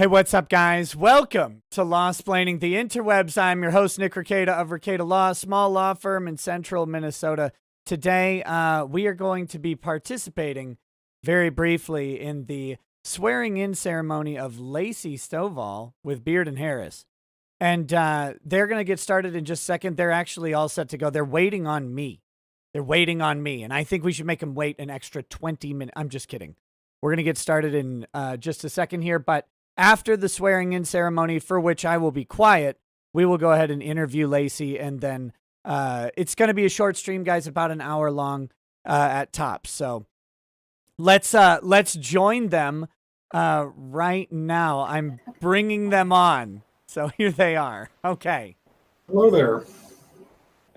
Hey, what's up, guys? Welcome to Law-Splaining the Interwebs. I'm your host, Nick Rekieta of Rekieta Law, a small law firm in central Minnesota. Today, we are going to be participating very briefly in the swearing-in ceremony of Laci Stovall with Beard and Harris. And they're going to get started in just a second. They're actually all set to go. They're waiting on me. They're waiting on me, and I think we should make them wait an extra 20 minutes. I'm just kidding. We're going to get started in just a second here, but after the swearing-in ceremony, for which I will be quiet, we will go ahead and interview Laci, and then it's going to be a short stream, guys, about an hour long at tops. So let's join them right now. I'm bringing them on. So here they are. Okay. Hello there.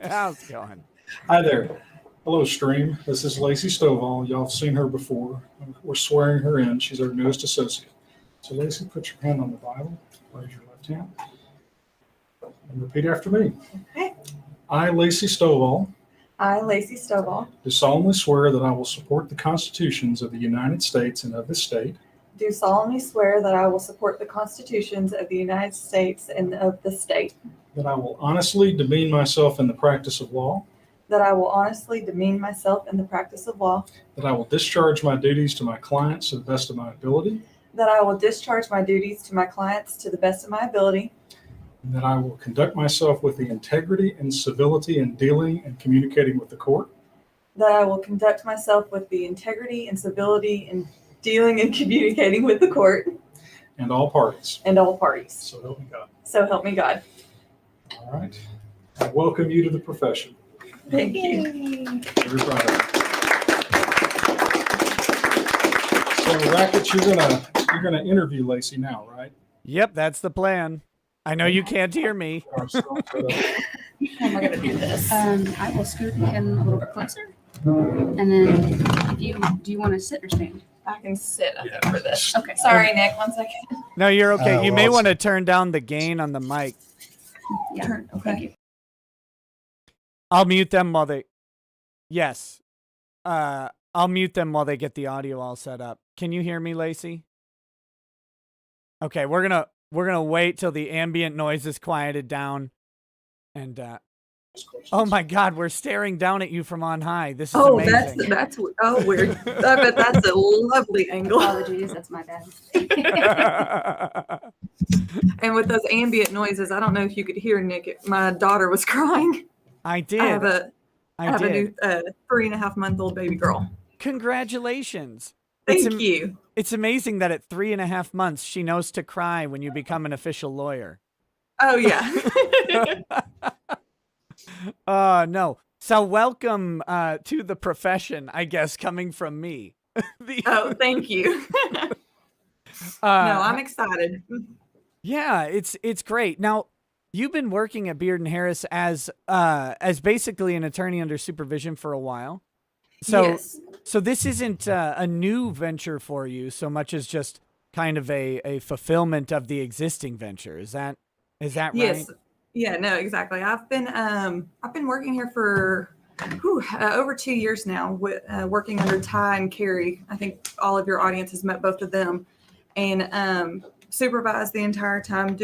How's it going? Hi there. Hello, stream. This is Laci Stovall. Y'all have seen her before. We're swearing her in. She's our newest associate. So, Laci, put your hand on the Bible. Raise your left hand. And repeat after me. Okay. I, Laci Stovall, I, Laci Stovall, do solemnly swear that I will support the constitutions of the United States and of this state, do solemnly swear that I will support the constitutions of the United States and of the state, that I will honestly demean myself in the practice of law, that I will honestly demean myself in the practice of law, that I will discharge my duties to my clients to the best of my ability, that I will discharge my duties to my clients to the best of my ability, and that I will conduct myself with the integrity and civility in dealing and communicating with the court, that I will conduct myself with the integrity and civility in dealing and communicating with the court and all parties. and all parties. So help me God. So help me God. All right. I welcome you to the profession. Thank you. Very proud of you. So, Racket, you're gonna interview Laci now, right? Yep, that's the plan. I know you can't hear me. How am I going to do this? I will scoot in a little bit closer. And then do you want to sit or stand? I can sit up for this. Okay. Sorry, Nick. 1 second. No, you're okay. You may well, want to turn down the gain on the mic. Yeah. Thank you. I'll mute them while they... Yes. I'll mute them while they get the audio all set up. Can you hear me, Laci? Okay, we're gonna wait till the ambient noise is quieted down. And oh my God, we're staring down at you from on high. This is amazing. that's weird. I bet that's a lovely angle. Apologies, that's my bad. And with those ambient noises, I don't know if you could hear Nick. My daughter was crying. I did. I have a I did. new 3.5-month-old baby girl. Congratulations. Thank you. It's amazing that at 3.5 months, she knows to cry when you become an official lawyer. Oh, yeah. No. So welcome to the profession, I guess, coming from me. Oh, thank you. No, I'm excited. Yeah, it's great. Now, you've been working at Beard and Harris as basically an attorney under supervision for a while. So, Yes. so this isn't a new venture for you so much as just kind of a fulfillment of the existing venture. Is that right? Yes. Yeah, no, exactly. I've been working here for over 2 years now, with working under Ty and Carrie. I think all of your audience has met both of them, and supervised the entire time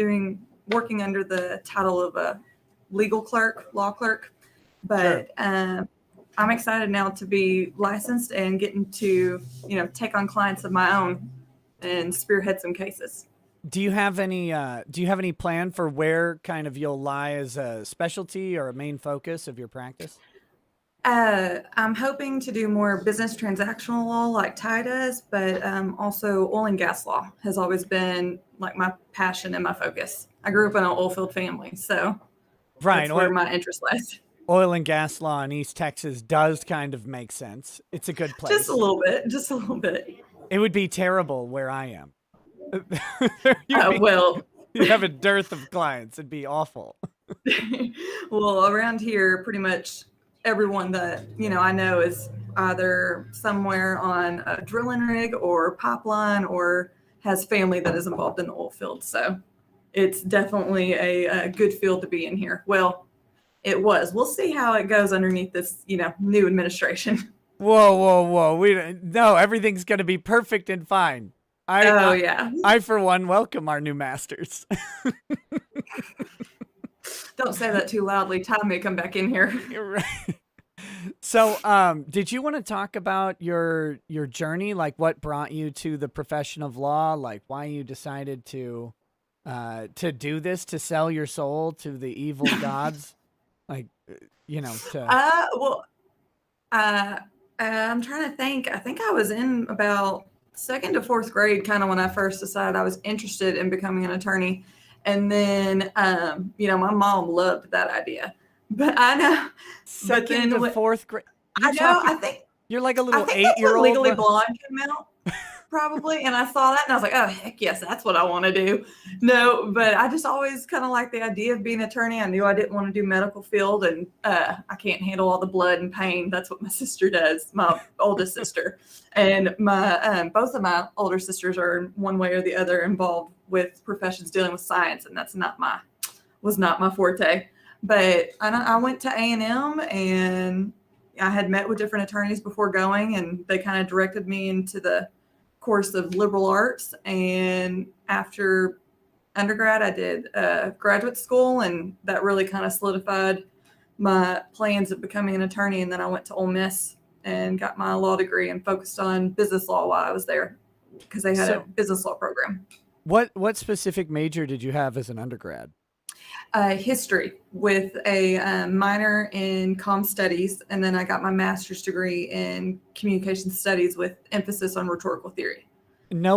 working under the title of a legal clerk, law clerk. But Sure. I'm excited now to be licensed and getting to take on clients of my own and spearhead some cases. Do you have any plan for where kind of you'll lie as a specialty or a main focus of your practice? I'm hoping to do more business transactional law like Ty does, but also oil and gas law has always been like my passion and my focus. I grew up in an oil field family, so Right. that's where my interest lies. Oil and gas law in East Texas does kind of make sense. It's a good place. Just a little bit. Just a little bit. It would be terrible where I am. Well, You have a dearth of clients. It'd be awful. well, around here, pretty much everyone that I know is either somewhere on a drilling rig or pipeline or has family that is involved in the oil field. So it's definitely a good field to be in here. Well, it was. We'll see how it goes underneath this, new administration. Whoa. No, everything's going to be perfect and fine. Oh yeah. I for one welcome our new masters. Don't say that too loudly. Ty may come back in here. You're right. So, did you want to talk about your journey, like what brought you to the profession of law, like why you decided to do this, to sell your soul to the evil gods, like Well, I'm trying to think. I think I was in about second to fourth grade, kind of when I first decided I was interested in becoming an attorney. And then, my mom loved that idea. But I know. second to fourth grade. I know. I think You're like a I little think that's when 8-year-old. Legally Blonde came out, probably. And I saw that and I was like, oh, heck yes, that's what I want to do. No, but I just always kind of like the idea of being an attorney. I knew I didn't want to do medical field, and I can't handle all the blood and pain. That's what my sister does, my oldest sister. And my both of my older sisters are one way or the other involved with professions dealing with science, and that's was not my forte. But I went to A&M, and I had met with different attorneys before going, and they kind of directed me into the course of liberal arts. And after undergrad, I did graduate school, and that really kind of solidified my plans of becoming an attorney. And then I went to Ole Miss and got my law degree and focused on business law while I was there, because they had a business law program. What specific major did you have as an undergrad? History with a minor in comm studies, and then I got my master's degree in communication studies with emphasis on rhetorical theory. No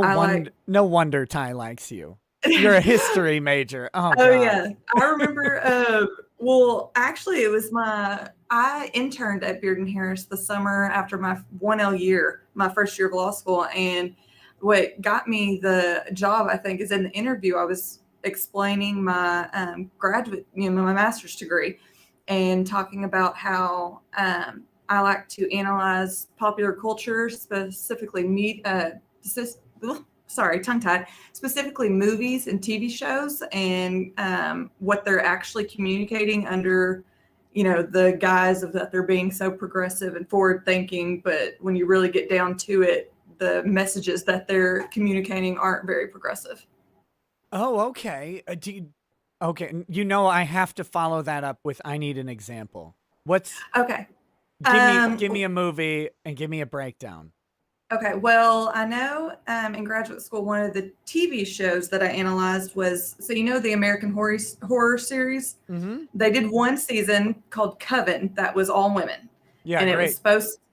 wonder Ty likes you. You're a history major. Oh God. Yeah, I remember. Well, actually, it was I interned at Beard and Harris the summer after my 1L year, my first year of law school, and what got me the job, I think, is in the interview I was explaining my graduate, my master's degree, and talking about how I like to analyze popular culture, specifically tongue-tied, specifically movies and TV shows, and what they're actually communicating under, the guise of that they're being so progressive and forward-thinking, but when you really get down to it, the messages that they're communicating aren't very progressive. Oh, okay. Okay. I have to follow that up with, I need an example. Okay. Give me a movie and give me a breakdown. Okay. Well, I know in graduate school, one of the TV shows that I analyzed was, the American Horror series. Mm-hmm. They did one season called Coven that was all women. Yeah, and great.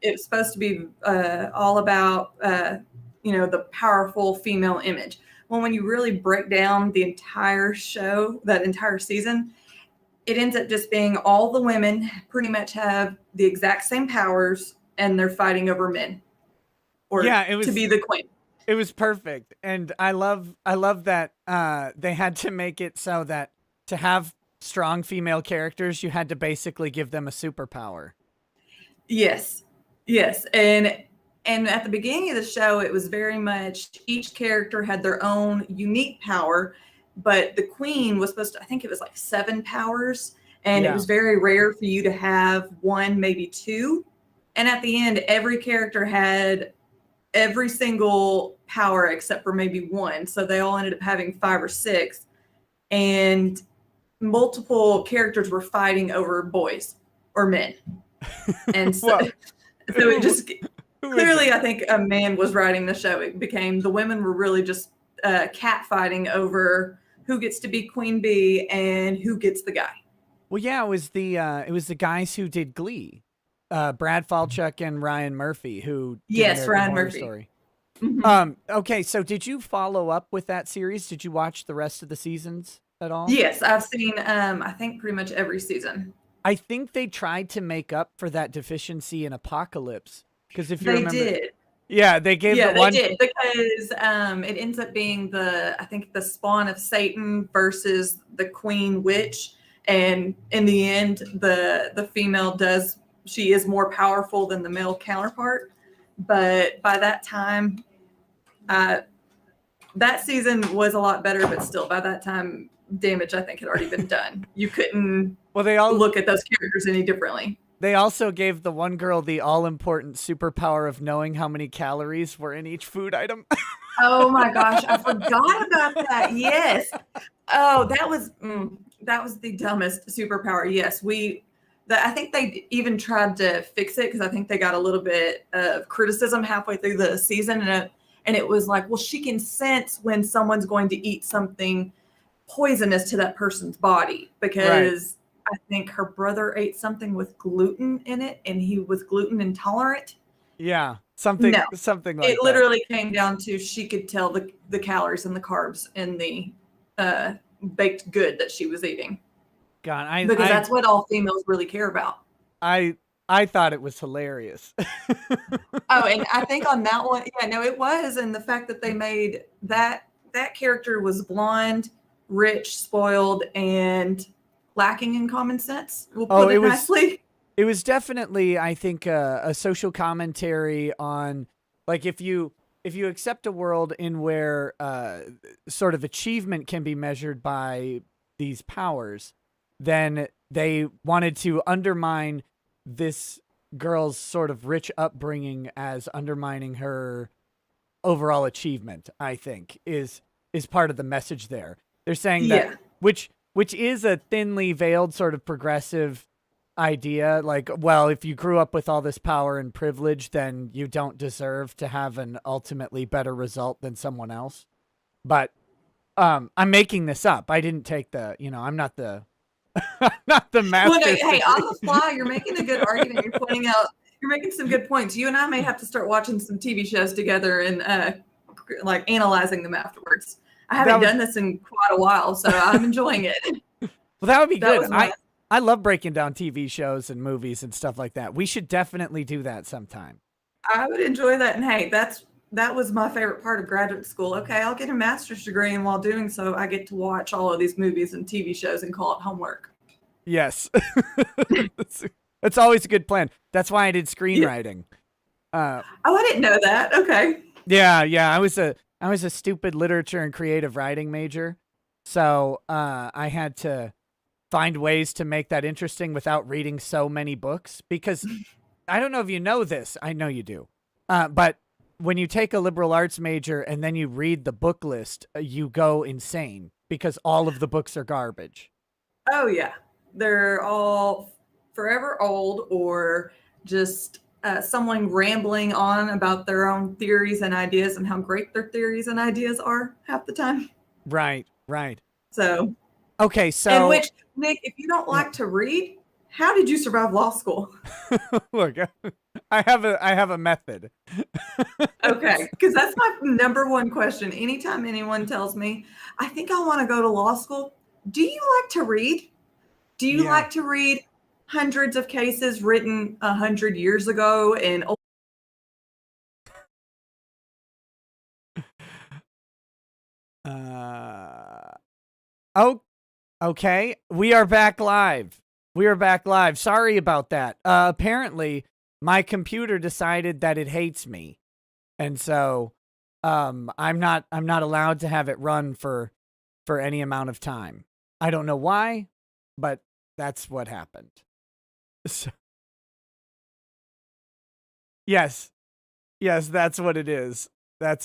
it was supposed to be all about the powerful female image. Well, when you really break down the entire show, that entire season, it ends up just being all the women pretty much have the exact same powers, and they're fighting over men, to be the queen. It was perfect, and I love that they had to make it so that to have strong female characters, you had to basically give them a superpower. Yes, and at the beginning of the show, it was very much each character had their own unique power, but the queen was supposed to, I think it was like 7 powers, and It was very rare for you to have 1, maybe 2. And at the end, every character had every single power except for maybe 1. So they all ended up having 5 or 6, and multiple characters were fighting over boys or men. And so, so it just... Clearly, I think a man was writing the show. It became the women were really just catfighting over who gets to be queen bee and who gets the guy. Well, yeah, it was the guys who did Glee, Brad Falchuk and Ryan Murphy, who did Ryan Murphy. Story. Mm-hmm. Okay, so did you follow up with that series? Did you watch the rest of the seasons at all? Yes, I've seen. I think pretty much every season. I think they tried to make up for that deficiency in Apocalypse. Because if you remember, did. Yeah, they gave they did, because it ends up being the spawn of Satan versus the queen witch, and in the end, the female she is more powerful than the male counterpart. But by that time, that season was a lot better, but still by that time, damage I think had already been done. You couldn't look at those characters any differently. They also gave the one girl the all-important superpower of knowing how many calories were in each food item. Oh my gosh, I forgot about that. Yes. Oh, that was the dumbest superpower. Yes, I think they even tried to fix it because I think they got a little bit of criticism halfway through the season, and it was like, well, she can sense when someone's going to eat something poisonous to that person's body because I think her brother ate something with gluten in it, and he was gluten intolerant. Yeah, something No, like it literally came down to she could tell the calories and the carbs in the baked good that she was eating. God, Because that's what all females really care about. I thought it was hilarious. Oh, and I think on that one, yeah, no, it was. And the fact that they made that character was blonde, rich, spoiled, and lacking in common sense. We'll put it nicely. It was definitely, I think, a social commentary on, like, if you accept a world in where sort of achievement can be measured by these powers, then they wanted to undermine this girl's sort of rich upbringing as undermining her overall achievement. I think is part of the message there. They're saying that which is a thinly veiled sort of progressive idea, like, well, if you grew up with all this power and privilege, then you don't deserve to have an ultimately better result than someone else. But I'm making this up. I didn't take the, I'm not the not the master. Well, no, hey, on the fly, you're making a good argument. You're making some good points. You and I may have to start watching some TV shows together and like analyzing them afterwards. I haven't done this in quite a while, so I'm enjoying it. Well, that would be good. I love breaking down TV shows and movies and stuff like that. We should definitely do that sometime. I would enjoy that. And hey, that was my favorite part of graduate school. Okay, I'll get a master's degree, and while doing so, I get to watch all of these movies and TV shows and call it homework. Yes. That's always a good plan. That's why I did screenwriting. Oh, I didn't know that. Okay. Yeah. I was a stupid literature and creative writing major. So I had to find ways to make that interesting without reading so many books, because I don't know if you know this. I know you do. But when you take a liberal arts major and then you read the book list, you go insane because all of the books are garbage. Oh, yeah. They're all forever old or just someone rambling on about their own theories and ideas and how great their theories and ideas are half the time. Right. So. Okay, so. And which, Nick, if you don't like to read, how did you survive law school? Look, I have a method. Okay, because that's my number one question. Anytime anyone tells me, I think I want to go to law school, do you like to read? Do you like to read hundreds of cases written 100 years ago and Oh, okay. We are back live. Sorry about that. Apparently my computer decided that it hates me. And so I'm not allowed to have it run for any amount of time. I don't know why, but that's what happened. So, yes, that's what it is. I got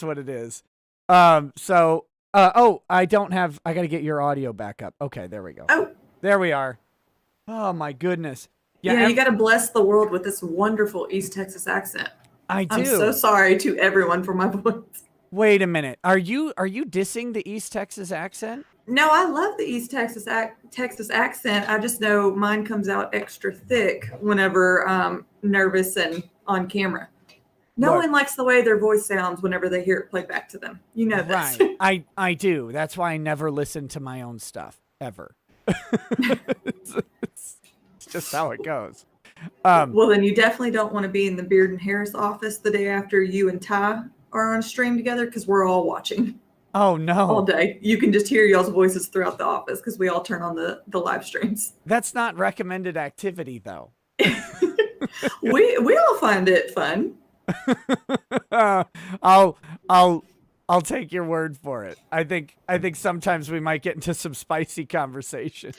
to get your audio back up. Okay, there we go. Oh, there we are. Oh my goodness. Yeah, you got to bless the world with this wonderful East Texas accent. I do. I'm so sorry to everyone for my voice. Wait a minute. Are you dissing the East Texas accent? No, I love the East Texas accent. I just know mine comes out extra thick whenever I'm nervous and on camera. No one likes the way their voice sounds whenever they hear it played back to them. You know this. Right. I do. That's why I never listen to my own stuff, ever. It's just how it goes. Well, then you definitely don't want to be in the Beard and Harris office the day after you and Ty are on a stream together, because we're all watching. Oh, no. All day. You can just hear y'all's voices throughout the office because we all turn on the live streams. That's not recommended activity, though. we all find it fun. I'll take your word for it. I think sometimes we might get into some spicy conversations.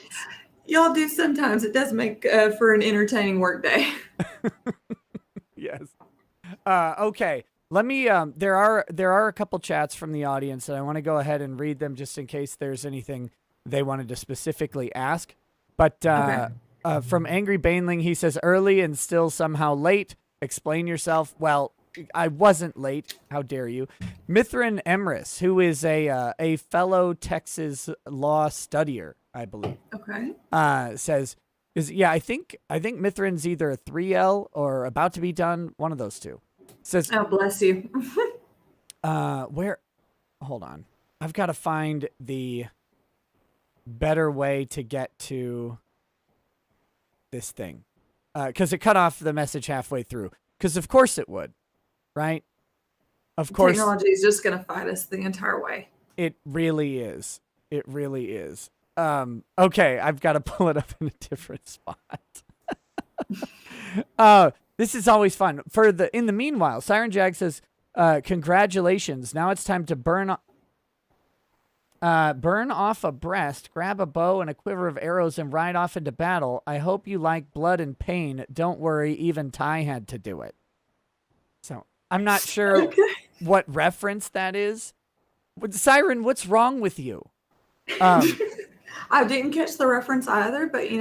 Y'all do sometimes. It does make for an entertaining work day. Yes. Okay. Let me there are a couple chats from the audience, and I want to go ahead and read them just in case there's anything they wanted to specifically ask. But Okay. from Angry Baneling, he says early and still somehow late. Explain yourself. Well, I wasn't late. How dare you? Mithrin Emrys, who is a fellow Texas law studier, I believe, Okay. says I think Mithrin's either a 3L or about to be done. One of those two. Says Oh, bless you. where? Hold on. I've got to find the better way to get to this thing. Because it cut off the message halfway through. Because of course it would, right? Of course. Technology is just going to fight us the entire way. It really is. It really is. Okay, I've got to pull it up in a different spot. This is always fun. In the meanwhile, Siren Jag says, congratulations. Now it's time to burn off a breast, grab a bow and a quiver of arrows, and ride off into battle. I hope you like blood and pain. Don't worry, even Ty had to do it. So I'm not sure what reference that is. Siren, what's wrong with you? I didn't catch the reference either, but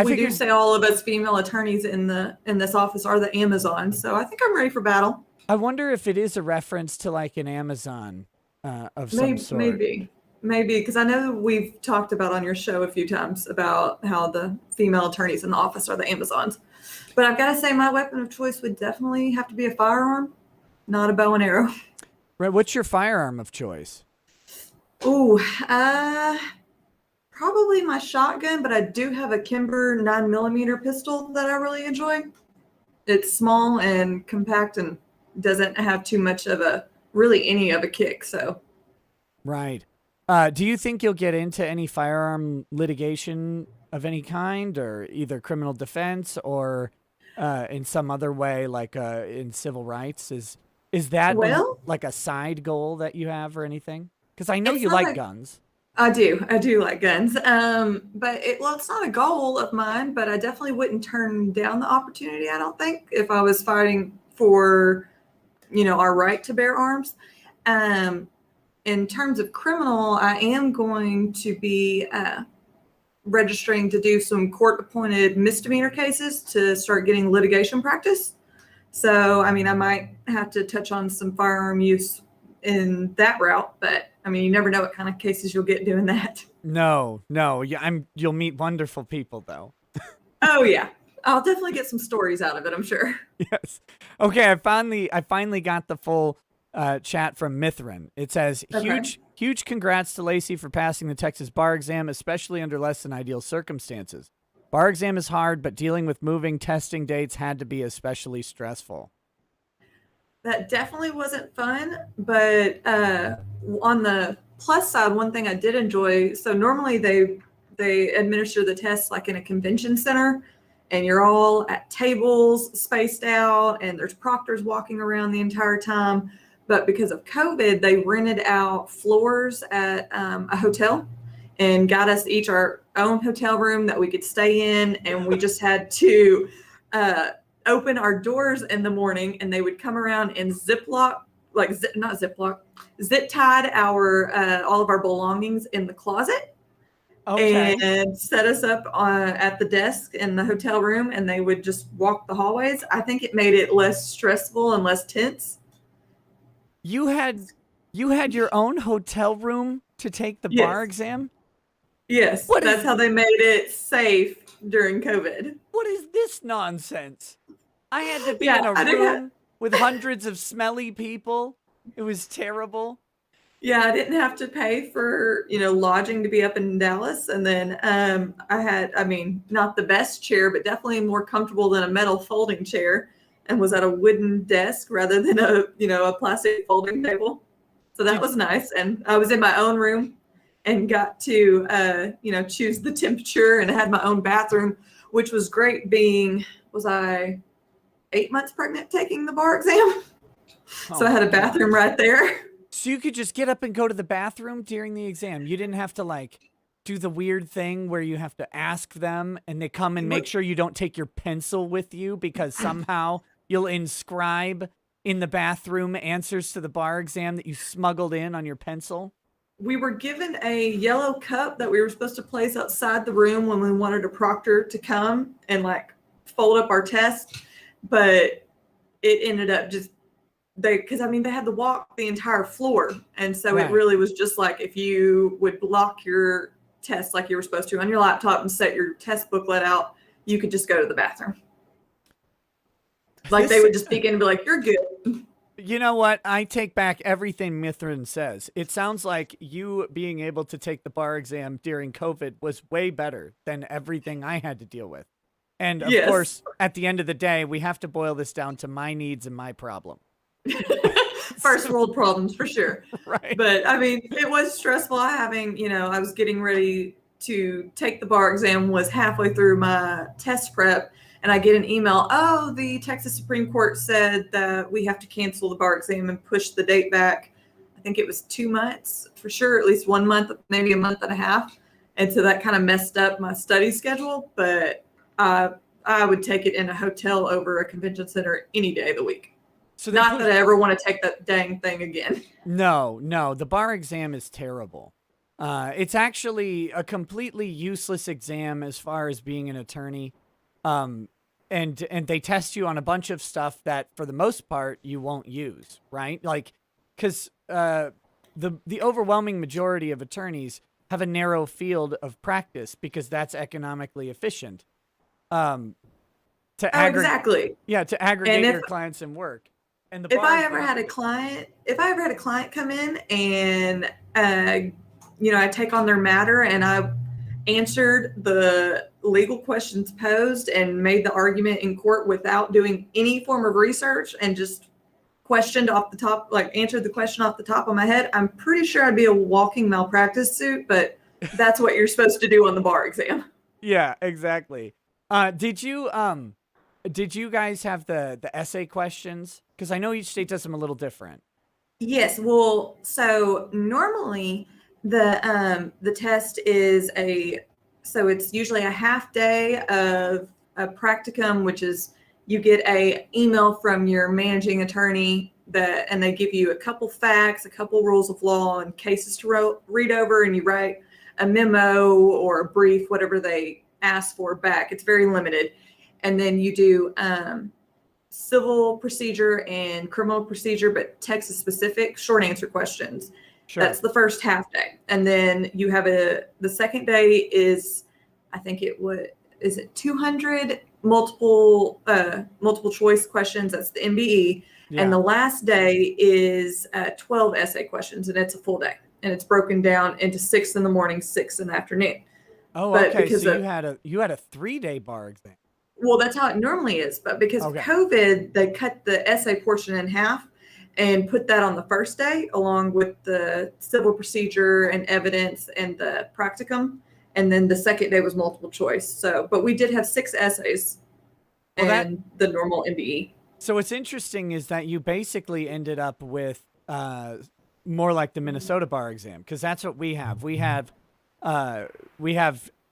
we do say all of us female attorneys in this office are the Amazon, so I think I'm ready for battle. I wonder if it is a reference to like an Amazon of some sort. Maybe, because I know we've talked about on your show a few times about how the female attorneys in the office are the Amazons. But I've got to say my weapon of choice would definitely have to be a firearm, not a bow and arrow. Right. What's your firearm of choice? Ooh, probably my shotgun, but I do have a Kimber 9mm pistol that I really enjoy. It's small and compact and doesn't have too much of any of a kick. So, right. Do you think you'll get into any firearm litigation of any kind, or either criminal defense or in some other way, like in civil rights? Is that like a side goal that you have or anything? Because I know you like guns. I do like guns. But it's not a goal of mine, but I definitely wouldn't turn down the opportunity, I don't think, if I was fighting for, our right to bear arms. In terms of criminal, I am going to be registering to do some court-appointed misdemeanor cases to start getting litigation practice. So, I might have to touch on some firearm use in that route, but you never know what kind of cases you'll get doing that. No. You'll meet wonderful people though. Oh yeah. I'll definitely get some stories out of it, I'm sure. Yes. Okay, I finally got the full chat from Mithrin. It says, huge congrats to Laci for passing the Texas bar exam, especially under less than ideal circumstances. Bar exam is hard, but dealing with moving testing dates had to be especially stressful. That definitely wasn't fun, but on the plus side, one thing I did enjoy, so normally they administer the tests like in a convention center, and you're all at tables spaced out, and there's proctors walking around the entire time. But because of COVID, they rented out floors at a hotel and got us each our own hotel room that we could stay in. And we just had to open our doors in the morning, and they would come around and zip tied all of our belongings in the closet. Okay. And set us up at the desk in the hotel room, and they would just walk the hallways. I think it made it less stressful and less tense. You had your own hotel room to take the bar exam? Yes, that's how they made it safe during COVID. What is this nonsense? I had to be in a room with hundreds of smelly people. It was terrible. Yeah, I didn't have to pay for, lodging to be up in Dallas. And then I had, not the best chair, but definitely more comfortable than a metal folding chair, and was at a wooden desk rather than a plastic folding table. So that was nice. And I was in my own room and got to, choose the temperature, and I had my own bathroom, which was great was I 8 months pregnant taking the bar exam? So I had a bathroom right there. So you could just get up and go to the bathroom during the exam. You didn't have to do the weird thing where you have to ask them and they come and make sure you don't take your pencil with you because somehow you'll inscribe in the bathroom answers to the bar exam that you smuggled in on your pencil? We were given a yellow cup that we were supposed to place outside the room when we wanted a proctor to come and like fold up our test, but it ended up just because I mean they had to walk the entire floor, and so Right. it really was just like if you would block your test like you were supposed to on your laptop and set your test booklet out, you could just go to the bathroom. Like they would just begin and be like, "You're good." You know what? I take back everything Mithrin says. It sounds like you being able to take the bar exam during COVID was way better than everything I had to deal with. And of Yes. course, at the end of the day, we have to boil this down to my needs and my problem. First world problems for sure. Right. But I mean, it was stressful having, I was getting ready to take the bar exam, was halfway through my test prep, and I get an email, oh, the Texas Supreme Court said that we have to cancel the bar exam and push the date back. I think it was 2 months for sure, at least 1 month, maybe a month and a half. And so that kind of messed up my study schedule, but I would take it in a hotel over a convention center any day of the week. So Not that I ever want to take that dang thing again. No, the bar exam is terrible. It's actually a completely useless exam as far as being an attorney. And they test you on a bunch of stuff that for the most part you won't use, right? Like, because the overwhelming majority of attorneys have a narrow field of practice because that's economically efficient. Exactly. Yeah, to aggregate And your clients and work. And the if bar I exam- ever had a client come in and I take on their matter and I answered the legal questions posed and made the argument in court without doing any form of research and just questioned off the top, like answered the question off the top of my head, I'm pretty sure I'd be a walking malpractice suit, but that's what you're supposed to do on the bar exam. Yeah, exactly. Did you guys have the essay questions? Because I know each state does them a little different. Yes, well, so normally the test is it's usually a half day of a practicum, which is you get a email from your managing attorney and they give you a couple facts, a couple rules of law and cases to read over, and you write a memo or a brief, whatever they ask for back. It's very limited. And then you do civil procedure and criminal procedure, but Texas specific short answer questions. Sure. That's the first half day. And then you have the second day is, I think is it 200 multiple choice questions. That's the MBE. Yeah. And the last day is 12 essay questions, and it's a full day. And it's broken down into 6 in the morning, 6 in the afternoon. Oh, But okay. because So you had a 3-day bar exam. Well, that's how it normally is. But because of COVID, they cut the essay portion in half and put that on the first day, along with the civil procedure and evidence and the practicum. And then the second day was multiple choice. So, but we did have 6 essays and the normal MBE. So what's interesting is that you basically ended up with more like the Minnesota bar exam, because that's what we have. We have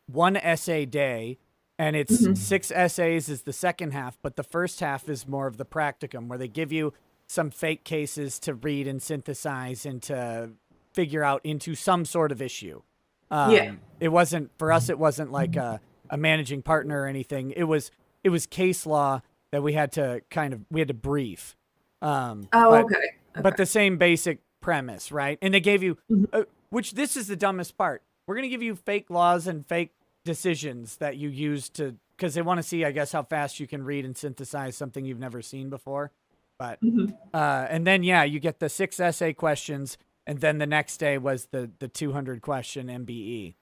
1 essay day. And it's 6 essays is the second half, but the first half is more of the practicum, where they give you some fake cases to read and synthesize and to figure out into some sort of issue. It wasn't, for us, it wasn't like a managing partner or anything. It was case law that we had to brief. But the same basic premise, right? And they gave you, which this is the dumbest part. We're going to give you fake laws and fake decisions that you use because they want to see, I guess, how fast you can read and synthesize something you've never seen before. But and then you get the 6 essay questions, and then the next day was the 200 question MBE.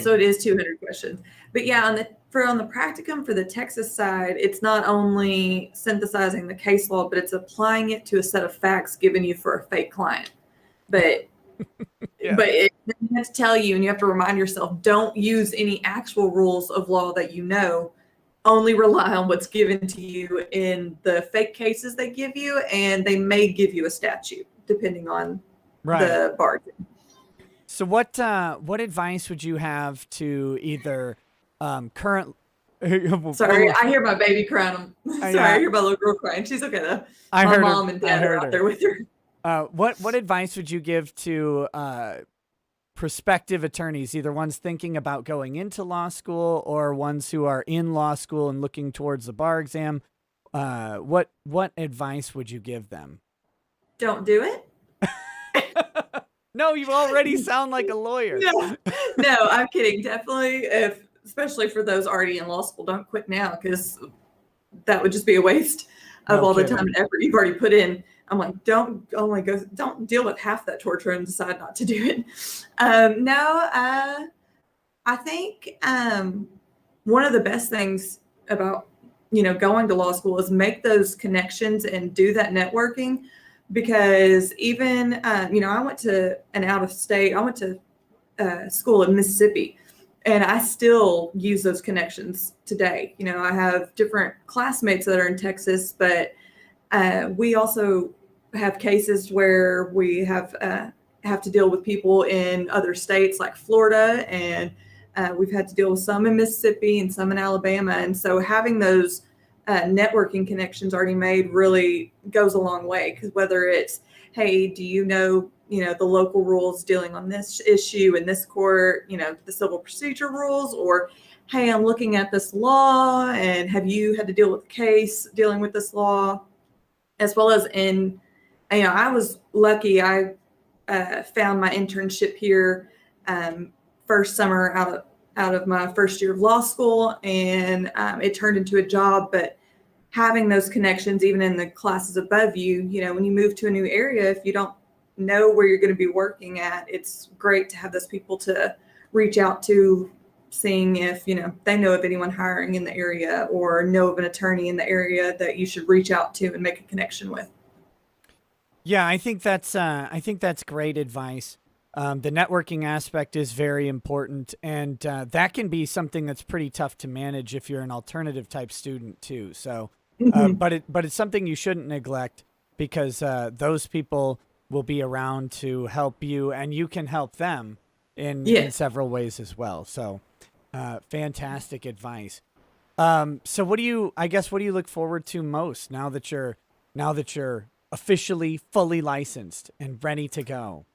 So it is 200 questions. But on the practicum for the Texas side, it's not only synthesizing the case law, but it's applying it to a set of facts given you for a fake client. But but you have to tell you, and you have to remind yourself, don't use any actual rules of law that you know. Only rely on what's given to you in the fake cases they give you, and they may give you a statute depending on the bargain. So what advice would you have to either current Sorry, I hear my baby crying. Sorry, yeah. I hear my little girl crying. She's okay though. I My heard mom her. and I dad are heard out her. there with her. What advice would you give to prospective attorneys, either ones thinking about going into law school or ones who are in law school and looking towards the bar exam? What advice would you give them? Don't do it. No, you already sound like a lawyer. No, I'm kidding. Definitely, especially for those already in law school, don't quit now, because that would just be a waste of all the time and effort you've already put in. I'm like, don't deal with half that torture and decide not to do it. I think one of the best things about going to law school is make those connections and do that networking, because even I went to school in Mississippi, and I still use those connections today. I have different classmates that are in Texas, but we also have cases where we have to deal with people in other states like Florida, and we've had to deal with some in Mississippi and some in Alabama. And so having those networking connections already made really goes a long way, because whether it's, hey, do you know the local rules dealing on this issue in this court, the civil procedure rules, or hey, I'm looking at this law, and have you had to deal with a case dealing with this law? As well as I was lucky. I found my internship here first summer out of my first year of law school, and it turned into a job. But having those connections, even in the classes above you, when you move to a new area, if you don't know where you're going to be working at, it's great to have those people to reach out to, seeing if they know of anyone hiring in the area or know of an attorney in the area that you should reach out to and make a connection with. Yeah, I think that's great advice. The networking aspect is very important, and that can be something that's pretty tough to manage if you're an alternative type student too. So, but it's something you shouldn't neglect, because those people will be around to help you, and you can help them in several ways as well. So, fantastic advice. So what do you look forward to most now that you're officially fully licensed and ready to go?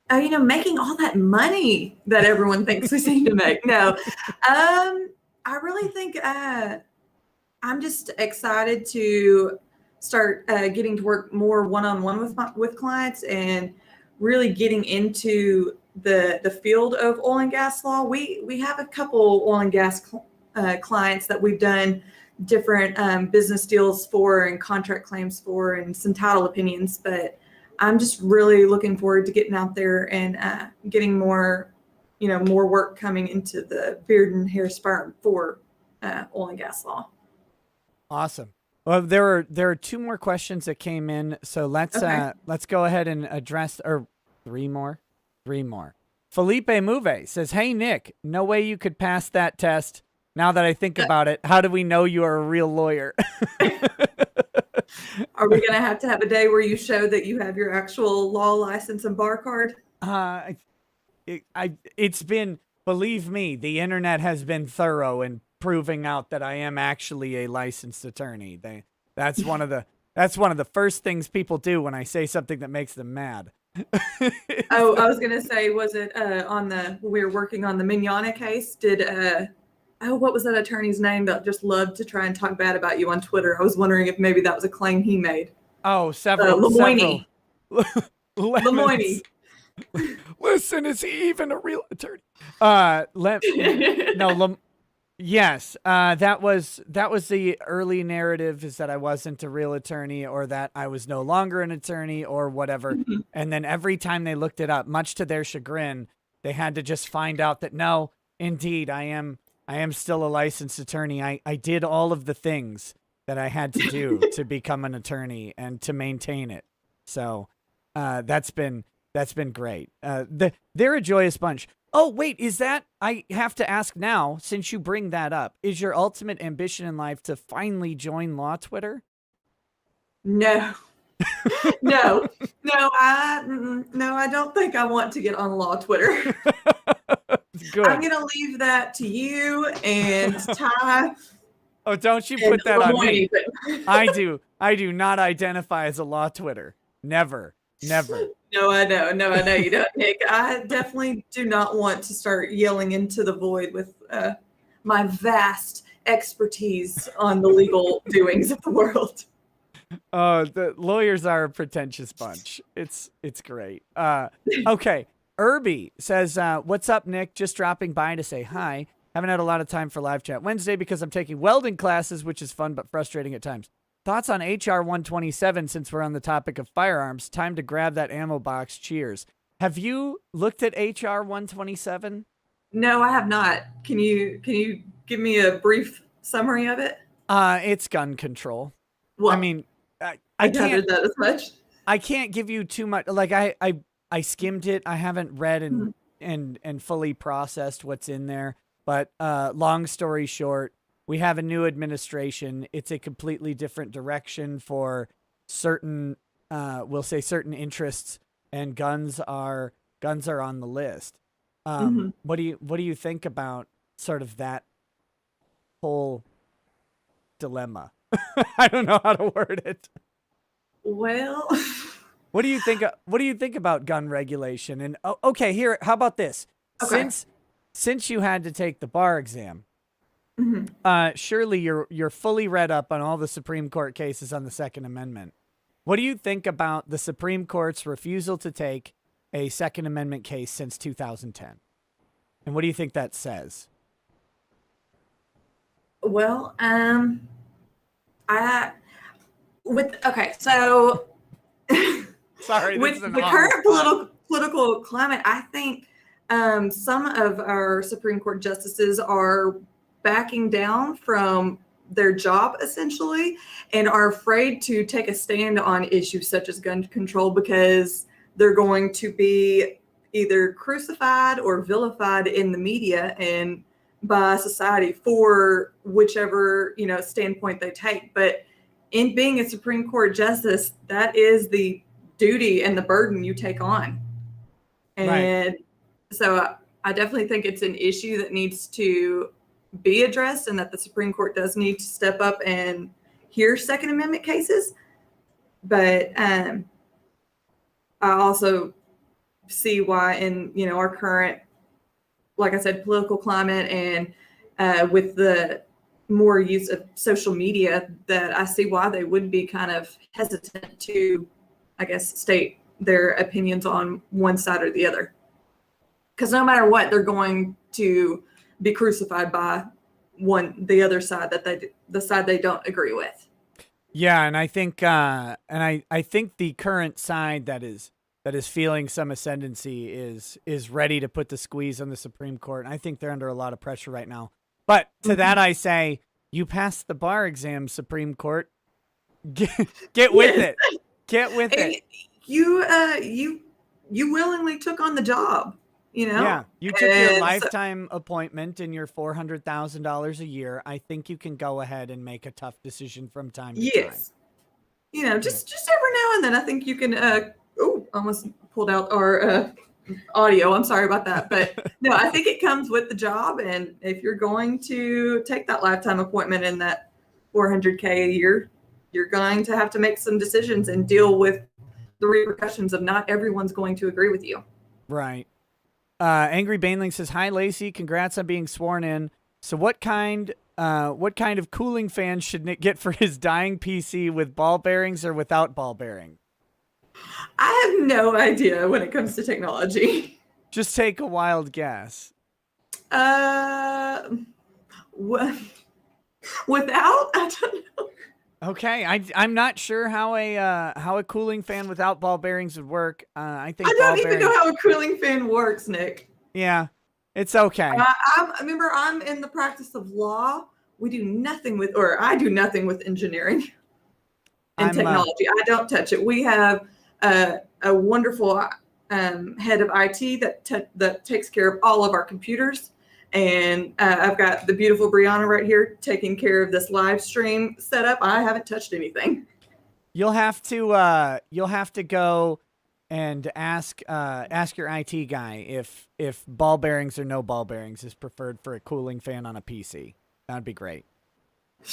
Making all that money that everyone thinks we seem to make. No, I really think I'm just excited to start getting to work more one-on-one with clients, and really getting into the field of oil and gas law. We have a couple oil and gas clients that we've done different business deals for and contract claims for, and some title opinions. But I'm just really looking forward to getting out there and getting more work coming into the beard and hair sperm for oil and gas law. Awesome. Well, there are two more questions that came in, so let's go ahead and address, or three more. Felipe Mouve says, "Hey Nick, no way you could pass that test. Now that I think about it, how do we know you are a real lawyer?" Are we going to have a day where you show that you have your actual law license and bar card? It's been, believe me, the internet has been thorough in proving out that I am actually a licensed attorney. That's one of the first things people do when I say something that makes them mad. Oh, I was going to say, was it we were working on the Mignogna case? What was that attorney's name that just loved to try and talk bad about you on Twitter? I was wondering if maybe that was a claim he made. Oh, several. Lemoyne. Listen, is he even a real attorney? Yes. That was the early narrative, is that I wasn't a real attorney, or that I was no longer an attorney, or whatever. Mm-hmm. And then every time they looked it up, much to their chagrin, they had to just find out that no, indeed, I am still a licensed attorney. I did all of the things that I had to do to become an attorney and to maintain it. So that's been great. They're a joyous bunch. Oh, wait, I have to ask now, since you bring that up, is your ultimate ambition in life to finally join Law Twitter? No. No, I don't think I want to get on Law Twitter. Good. I'm gonna leave that to you and Ty. Oh, don't you and put that on me. Lemoyne, but- I do not identify as a law Twitter. Never. No, I know you don't, Nick. I definitely do not want to start yelling into the void with my vast expertise on the legal doings of the world. The lawyers are a pretentious bunch. It's great. Okay. Irby says, what's up, Nick? Just dropping by to say hi. Haven't had a lot of time for live chat Wednesday because I'm taking welding classes, which is fun but frustrating at times. Thoughts on HR 127 since we're on the topic of firearms? Time to grab that ammo box. Cheers. Have you looked at HR 127? No, I have not. Can you give me a brief summary of it? It's gun control. Well, I mean, I I can't. gathered that as much. I can't give you too much. Like I skimmed it. I haven't read and fully processed what's in there. But long story short, we have a new administration. It's a completely different direction for certain, we'll say certain interests, and guns are on the list. What do you think about sort of that whole dilemma? I don't know how to word it. Well, What do you think? What do you think about gun regulation? And okay, here, how about this? Okay. Since you had to take the bar exam, surely you're fully read up on all the Supreme Court cases on the Second Amendment. What do you think about the Supreme Court's refusal to take a Second Amendment case since 2010? And what do you think that says? well, so Sorry, with the current political climate, I think some of our Supreme Court justices are backing down from their job essentially and are afraid to take a stand on issues such as gun control because they're going to be either crucified or vilified in the media and by society for whichever standpoint they take. But in being a Supreme Court justice, that is the duty and the burden you take on. And so I definitely think it's an issue that needs to be addressed and that the Supreme Court does need to step up and hear Second Amendment cases. But I also see why in, our current, like I said, political climate and with the more use of social media, that I see why they would be kind of hesitant to, I guess, state their opinions on one side or the other. Because no matter what, they're going to be crucified by the other side the side they don't agree with. Yeah, and I think I think the current side that is feeling some ascendancy is ready to put the squeeze on the Supreme Court. And I think they're under a lot of pressure right now. But to that I say, you passed the bar exam, Supreme Court. Get with it. Get with it. You willingly took on the job, Yeah, you took your lifetime appointment and your $400,000 a year. I think you can go ahead and make a tough decision from time to time. Yes. Just every now and then, I think you can. Almost pulled out our audio. I'm sorry about that, but no, I think it comes with the job. And if you're going to take that lifetime appointment and that $400K a year, you're going to have to make some decisions and deal with the repercussions of not everyone's going to agree with you. Right. Angry Baneling says, "Hi, Laci. Congrats on being sworn in. So what kind of cooling fan should Nick get for his dying PC, with ball bearings or without ball bearing?" I have no idea when it comes to technology. Just take a wild guess. Without, I don't know. Okay, I'm not sure how a cooling fan without ball bearings would work. I think I don't even know how a cooling fan works, Nick. Yeah, it's okay. Remember, I'm in the practice of law. I do nothing with engineering and technology. I don't touch it. We have a wonderful head of IT that takes care of all of our computers. And I've got the beautiful Brianna right here taking care of this live stream setup. I haven't touched anything. You'll have to go and ask your IT guy if ball bearings or no ball bearings is preferred for a cooling fan on a PC. That'd be great.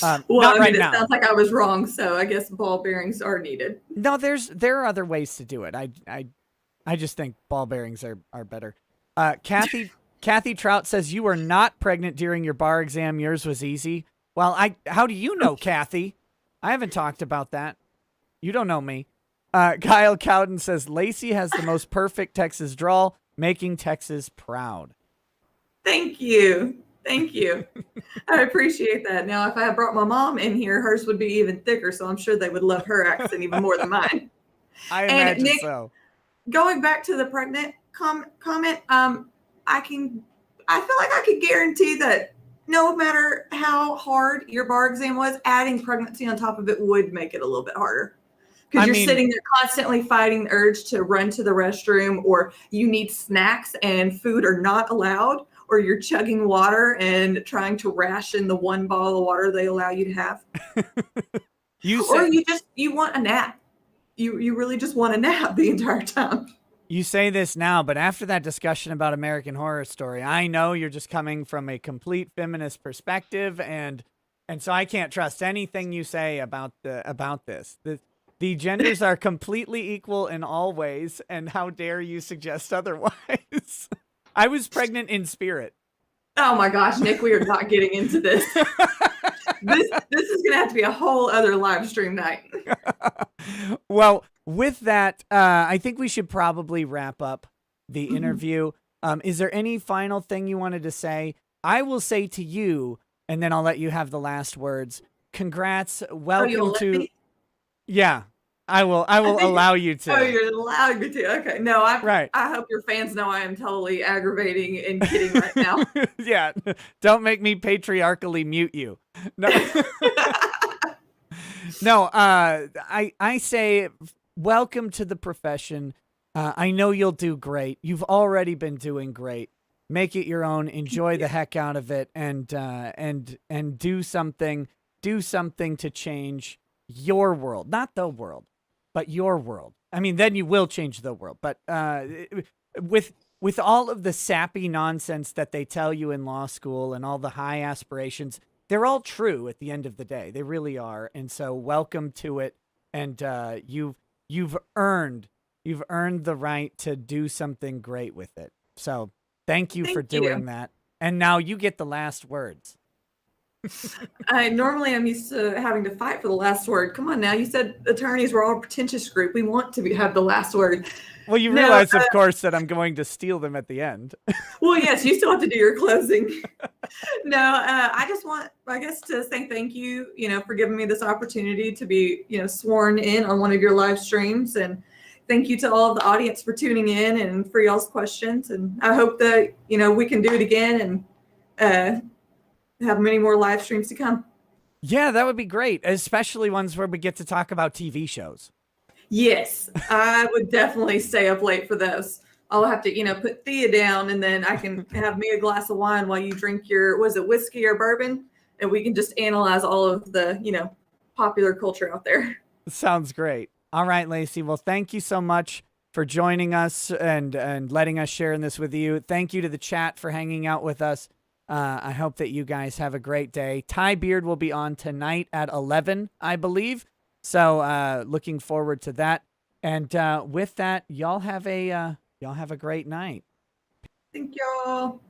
Well, Not I right mean, now. it sounds like I was wrong, so I guess ball bearings are needed. No, there are other ways to do it. I just think ball bearings are better. Kathy Trout says you were not pregnant during your bar exam. Yours was easy. Well, how do you know, Kathy? I haven't talked about that. You don't know me. Kyle Cowden says Laci has the most perfect Texas drawl, making Texas proud. Thank you. Thank you. I appreciate that. Now, if I had brought my mom in here, hers would be even thicker, so I'm sure they would love her accent even more than mine. I And imagine Nick, so. going back to the pregnant comment, I feel like I could guarantee that no matter how hard your bar exam was, adding pregnancy on top of it would make it a little bit harder. Because you're sitting there constantly fighting the urge to run to the restroom, or you need snacks and food are not allowed, or you're chugging water and trying to ration the one bottle of water they allow you to have. Or you want a nap. You really just want a nap the entire time. You say this now, but after that discussion about American Horror Story, I know you're just coming from a complete feminist perspective, and so I can't trust anything you say about this. The genders are completely equal in all ways, and how dare you suggest otherwise? I was pregnant in spirit. Oh my gosh, Nick, we are not getting into this. This is going to have to be a whole other live stream night. Well, with that, I think we should probably wrap up the interview. Is there any final thing you wanted to say? I will say to you, and then I'll let you have the last words. Congrats. Welcome to. Me? Yeah, I will allow you to. Oh, you're allowing me to. Okay. No, Right. I hope your fans know I am totally aggravating and kidding right now. Yeah. Don't make me patriarchally mute you. No. No, I say welcome to the profession. I know you'll do great. You've already been doing great. Make it your own. Enjoy the heck out of it, and do something to change your world, not the world, but your world. I mean, then you will change the world. But with all of the sappy nonsense that they tell you in law school and all the high aspirations, they're all true at the end of the day. They really are. And so welcome to it. And you've earned the right to do something great with it. So thank you for doing that. And now you get the last words. Normally I'm used to having to fight for the last word. Come on now. You said attorneys were all a pretentious group. We want to have the last word. Well, you realize, of course, that I'm going to steal them at the end. Well, yes, you still have to do your closing. No, I just want, I guess, to say thank you, for giving me this opportunity to be, sworn in on one of your live streams. And thank you to all of the audience for tuning in and for y'all's questions. And I hope that, we can do it again and have many more live streams to come. Yeah, that would be great, especially ones where we get to talk about TV shows. Yes, I would definitely stay up late for those. I'll have to, put Thea down, and then I can have me a glass of wine while you drink your, was it whiskey or bourbon? And we can just analyze all of the, popular culture out there. Sounds great. All right, Laci. Well, thank you so much for joining us and letting us share in this with you. Thank you to the chat for hanging out with us. I hope that you guys have a great day. Ty Beard will be on tonight at 11, I believe. So looking forward to that. And with that, y'all have a great night. Thank y'all.